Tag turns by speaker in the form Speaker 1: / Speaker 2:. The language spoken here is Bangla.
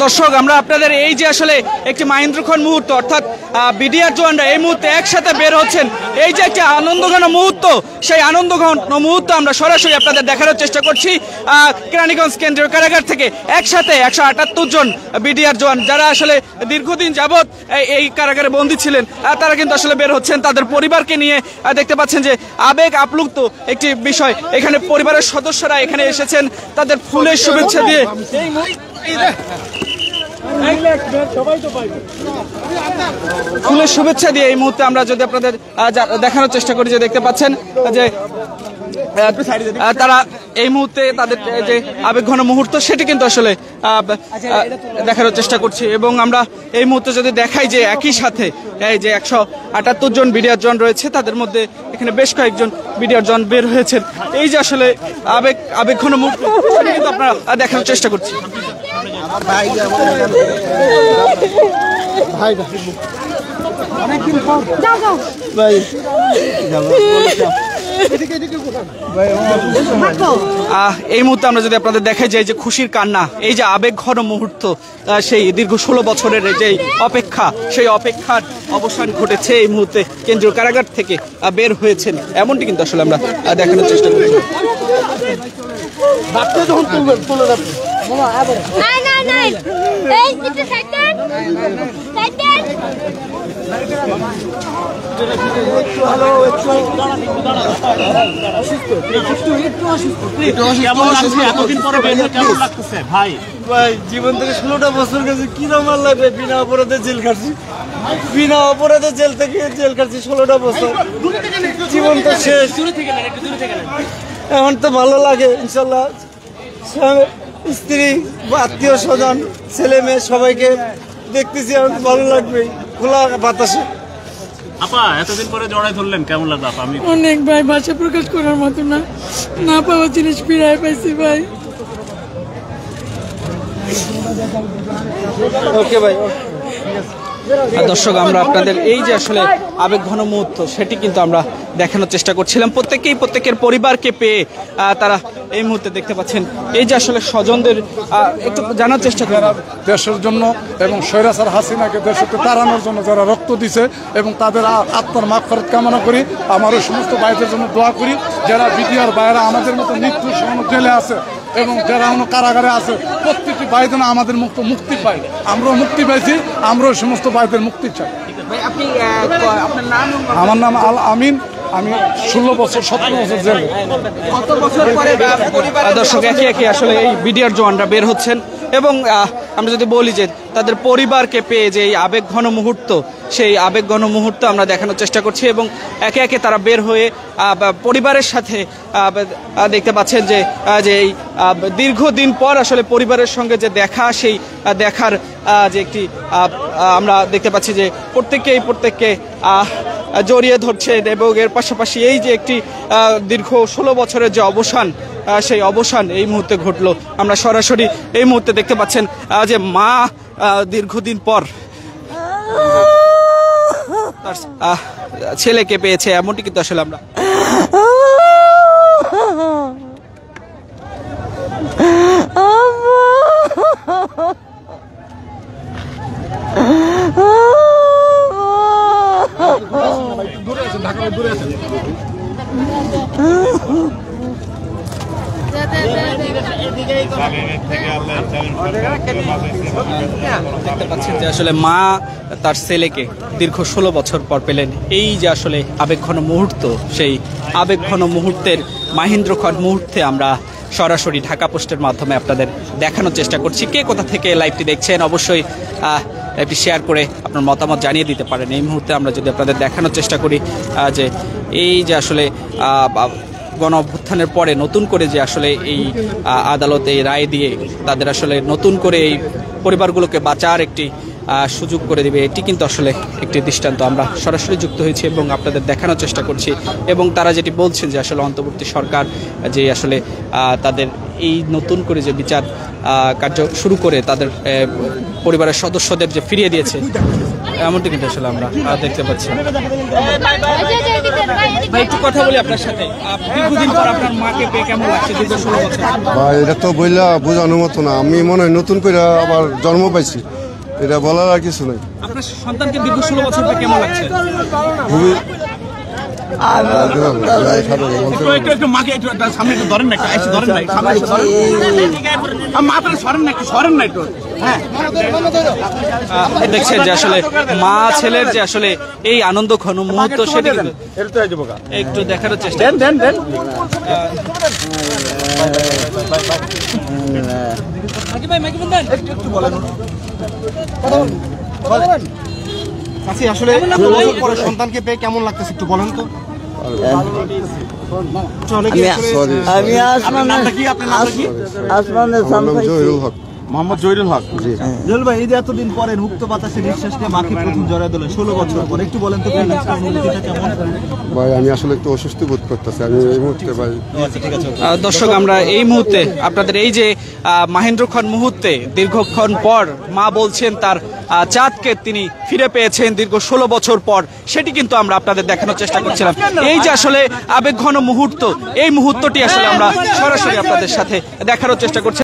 Speaker 1: দর্শক আমরা আপনাদের এই যে আসলে একটি মাহেন্দ্রক্ষণ মুহূর্ত অর্থাৎ বিডিআর জওয়ানরা এই মুহূর্তে একসাথে বের হচ্ছেন, এই যে একটি আনন্দঘন মুহূর্ত, সেই আনন্দঘন মুহূর্ত আমরা সরাসরি আপনাদের দেখানোর চেষ্টা করছি কেরানীগঞ্জ কেন্দ্রীয় কারাগার থেকে। একসাথে 178 জন বিডিআর জওয়ান যারা আসলে দীর্ঘদিন যাবৎ এই কারাগারে বন্দী ছিলেন, তারা কিন্তু আসলে বের হচ্ছেন তাদের পরিবারকে নিয়ে। দেখতে পাচ্ছেন যে আবেগ আপ্লুত একটি বিষয়, এখানে পরিবারের সদস্যরা এখানে এসেছেন তাদের ফুলের শুভেচ্ছা দিয়ে। ফুলের শুভেচ্ছা দিয়ে এই মুহূর্তে আমরা যদি আপনাদের দেখানোর চেষ্টা করি যে দেখতে পাচ্ছেন যে তারা এই মুহূর্তে তাদের যে আবেগঘন মুহূর্ত সেটি কিন্তু আসলে দেখানোর চেষ্টা করছি। এবং আমরা এই মুহূর্তে যদি দেখাই যে একই সাথে এই যে 178 জন বিডিআর জওয়ান রয়েছে, তাদের মধ্যে এখানে বেশ কয়েকজন বিডিআর জওয়ান বের হয়েছেন। এই যে আসলে আবেগঘন মুহূর্ত সেটি কিন্তু আপনারা দেখানোর চেষ্টা করছি। এই মুহূর্তে আমরা যদি আপনাদের দেখাই যাই যে খুশির কান্না, এই যে আবেগঘন মুহূর্ত, সেই দীর্ঘ 16 বছরের যে অপেক্ষা, সেই অপেক্ষার অবসান ঘটেছে এই মুহূর্তে কেন্দ্রীয় কারাগার থেকে বের হয়েছেন, এমনটি কিন্তু আসলে আমরা দেখানোর চেষ্টা করছি।
Speaker 2: জীবন থেকে 16টা বছর গেছে, কিরম লাগবে? বিনা অপরাধে জেল খাটছি, বিনা অপরাধে জেল থেকে জেল খাটছি 16টা বছর, জীবন তো শেষ। এখন তো ভালো লাগে ইনশাল্লাহ, স্ত্রী আত্মীয় স্বজন ছেলে মেয়ে সবাইকে দেখতেছি, এখন ভালো লাগবে খোলা বাতাসে।
Speaker 3: আপা এতদিন পরে জড়াই ধরলেন, কেমন লাগলো আপা? আমি
Speaker 4: অনেক ভাই, ভাষা প্রকাশ করার মতো না, না পাওয়া জিনিস ফিরাই পাইছি ভাই।
Speaker 2: ওকে ভাই।
Speaker 1: দর্শক আমরা আপনাদের এই যে আসলে আবেগঘন মুহূর্ত সেটি কিন্তু আমরা দেখানোর চেষ্টা করছিলাম। প্রত্যেকের পরিবারকে পেয়ে তারা এই মুহূর্তে দেখতে পাচ্ছেন এই যে আসলে স্বজনদের একটু জানার চেষ্টা করেন
Speaker 5: দেশের জন্য এবং স্বৈরাচার হাসিনাকে দেশ থেকে তাড়ানোর জন্য যারা রক্ত দিছে এবং তাদের আত্মার মাগফিরাত কামনা করি। আমার ওই সমস্ত ভাইদের জন্য দোয়া করি যারা বিডিআর ভাইয়েরা আমাদের মতো মৃত্যুর সময় জেলে আছে এবং যারা অন্য কারাগারে আছে, প্রত্যেকটি ভাই যেন আমাদের মুক্তি পাই। আমরাও মুক্তি পাইছি, আমরাও সমস্ত ভাইদের মুক্তি চাই। আমার নাম আল আমিন, আমি 16 বছর 17 বছর জেলে।
Speaker 1: দর্শক একে একে আসলে এই বিডিআর জওয়ানরা বের হচ্ছেন এবং আমরা যদি বলি যে তাদের পরিবারকে পেয়ে যে এই আবেগঘন মুহূর্ত, সেই আবেগঘন মুহূর্ত আমরা দেখানোর চেষ্টা করছি এবং একে একে তারা বের হয়ে পরিবারের সাথে দেখতে পাচ্ছেন যে এই দীর্ঘদিন পর আসলে পরিবারের সঙ্গে যে দেখা, সেই দেখার যে একটি আমরা দেখতে পাচ্ছি যে প্রত্যেককে জড়িয়ে ধরছেন এবং এর পাশাপাশি এই যে একটি দীর্ঘ 16 বছরের যে অবসান, সেই অবসান এই মুহূর্তে ঘটলো। আমরা সরাসরি এই মুহূর্তে দেখতে পাচ্ছেন যে মা দীর্ঘদিন পর তার ছেলেকে পেয়েছে, এমনটি কিন্তু আসলে আমরা দেখতে পাচ্ছেন যে আসলে মা তার ছেলেকে দীর্ঘ 16 বছর পর পেলেন। এই যে আসলে আবেগঘন মুহূর্ত, সেই আবেগঘন মুহূর্তের মাহেন্দ্রক্ষণ মুহূর্তে আমরা সরাসরি ঢাকা পোস্টের মাধ্যমে আপনাদের দেখানোর চেষ্টা করছি। কে কোথা থেকে লাইভটি দেখছেন অবশ্যই লাইভটি শেয়ার করে আপনার মতামত জানিয়ে দিতে পারেন। এই মুহূর্তে আমরা যদি আপনাদের দেখানোর চেষ্টা করি যে এই যে আসলে গণ অভ্যুত্থানের পরে নতুন করে যে আসলে এই আদালতে এই রায় দিয়ে তাদের আসলে নতুন করে এই পরিবারগুলোকে বাঁচার একটি সুযোগ করে দিবে, এটি কিন্তু আসলে একটি দৃষ্টান্ত। আমরা সরাসরি যুক্ত হয়েছি এবং আপনাদের দেখানোর চেষ্টা করছি এবং তারা যেটি বলছেন যে আসলে অন্তর্বর্তী সরকার যে আসলে তাদের এই নতুন করে যে বিচার কার্য শুরু করে তাদের পরিবারের সদস্যদের যে ফিরিয়ে দিয়েছে। এমনটি কিন্তু আসলে আমরা দেখতে পাচ্ছি। ভাই একটু কথা বলি আপনার সাথে, দীর্ঘদিন পর আপনার মাকে পেয়ে কেমন লাগছে? দীর্ঘ 16 বছর।
Speaker 6: ভাই এটা তো বইলা বোঝানোর মতো না, আমি মনে হয় নতুন করে আবার জন্ম পাইছি, এটা বলার আর কিছু নেই।
Speaker 1: আপনার সন্তানকে দীর্ঘ 16 বছর পর কেমন লাগছে?
Speaker 6: খুবই
Speaker 3: মাকে একটু সামনে একটু ধরেন না, একটু ধরেন না, সামনে একটু ধরেন, মাথাটা সরেন না, একটু সরেন না একটু। হ্যাঁ,
Speaker 1: দেখছেন যে আসলে মা ছেলের যে আসলে এই আনন্দ ঘন মুহূর্ত সেটা কিন্তু একটু দেখার চেষ্টা।
Speaker 3: দেন
Speaker 2: আসলে সন্তানকে পেয়ে কেমন লাগতেছে একটু বলেন তো।
Speaker 7: আমি আসমানের
Speaker 6: জহিরুল হক।
Speaker 2: মোহাম্মদ জহিরুল হক।
Speaker 6: জি
Speaker 2: জহিরুল ভাই, এই যে এতদিন পরে মুক্ত বাতাসে নিঃশ্বাস নিয়ে মাকে প্রথম জড়ায় দিলেন 16 বছর পর, একটু বলেন তো অনুভূতিটা কেমন?
Speaker 6: ভাই আমি আসলে একটু অস্বস্তি বোধ করতেছি আমি এই মুহূর্তে ভাই।
Speaker 1: দর্শক, আমরা এই মুহূর্তে আপনাদের এই যে মাহেন্দ্রক্ষণ মুহূর্তে দীর্ঘক্ষণ পর মা বলছেন তার চাঁদকে তিনি ফিরে পেয়েছেন দীর্ঘ 16 বছর পর, সেটি কিন্তু আমরা আপনাদের দেখানোর চেষ্টা করছিলাম। এই যে আসলে আবেগঘন মুহূর্ত, এই মুহূর্তটি আসলে আমরা সরাসরি আপনাদের সাথে দেখানোর চেষ্টা করছি।